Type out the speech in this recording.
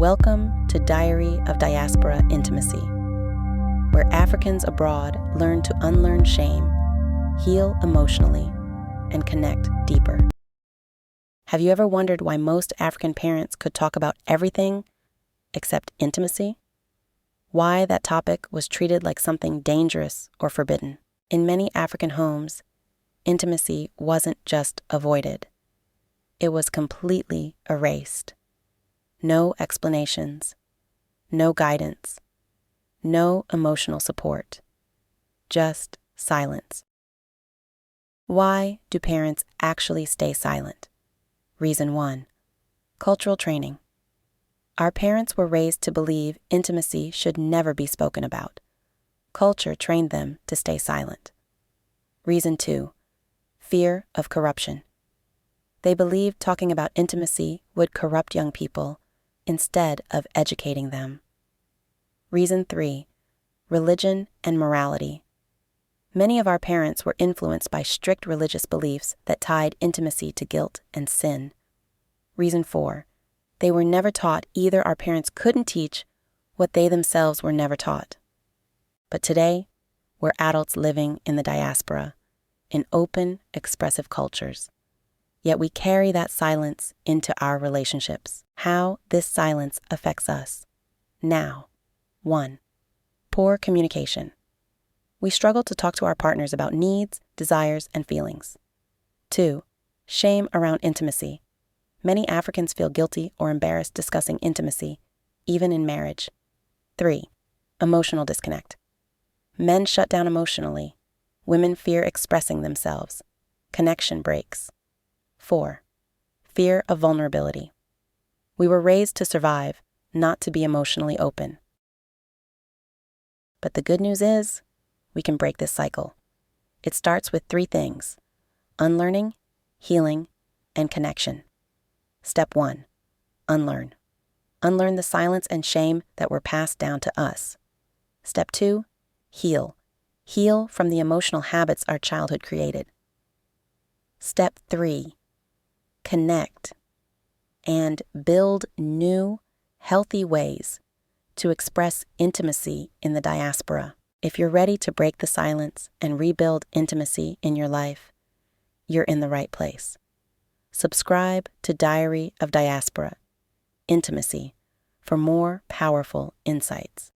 Welcome to Diary of Diaspora Intimacy, where Africans abroad learn to unlearn shame, heal emotionally, and connect deeper. Have you ever wondered why most African parents could talk about everything except intimacy? Why that topic was treated like something dangerous or forbidden? In many African homes, intimacy wasn't just avoided. It was completely erased. No explanations, no guidance, no emotional support, just silence. Why do parents actually stay silent? Reason 1, cultural training. Our parents were raised to believe intimacy should never be spoken about. Culture trained them to stay silent. Reason 2, fear of corruption. They believed talking about intimacy would corrupt young people instead of educating them. Reason 3, religion and morality. Many of our parents were influenced by strict religious beliefs that tied intimacy to guilt and sin. Reason 4, they were never taught either our parents couldn't teach what they themselves were never taught. But today, we're adults living in the diaspora, in open, expressive cultures. Yet we carry that silence into our relationships. How this silence affects us. Now. 1, poor communication. We struggle to talk to our partners about needs, desires, and feelings. 2, shame around intimacy. Many Africans feel guilty or embarrassed discussing intimacy, even in marriage. 3, emotional disconnect. Men shut down emotionally. Women fear expressing themselves. Connection breaks. 4, fear of vulnerability. We were raised to survive, not to be emotionally open. But the good news is, we can break this cycle. It starts with 3 things: unlearning, healing, and connection. Step 1, unlearn. Unlearn the silence and shame that were passed down to us. Step 2, heal. Heal from the emotional habits our childhood created. Step 3, connect and build new, healthy ways to express intimacy in the diaspora. If you're ready to break the silence and rebuild intimacy in your life, you're in the right place. Subscribe to Diary of Diaspora Intimacy for more powerful insights.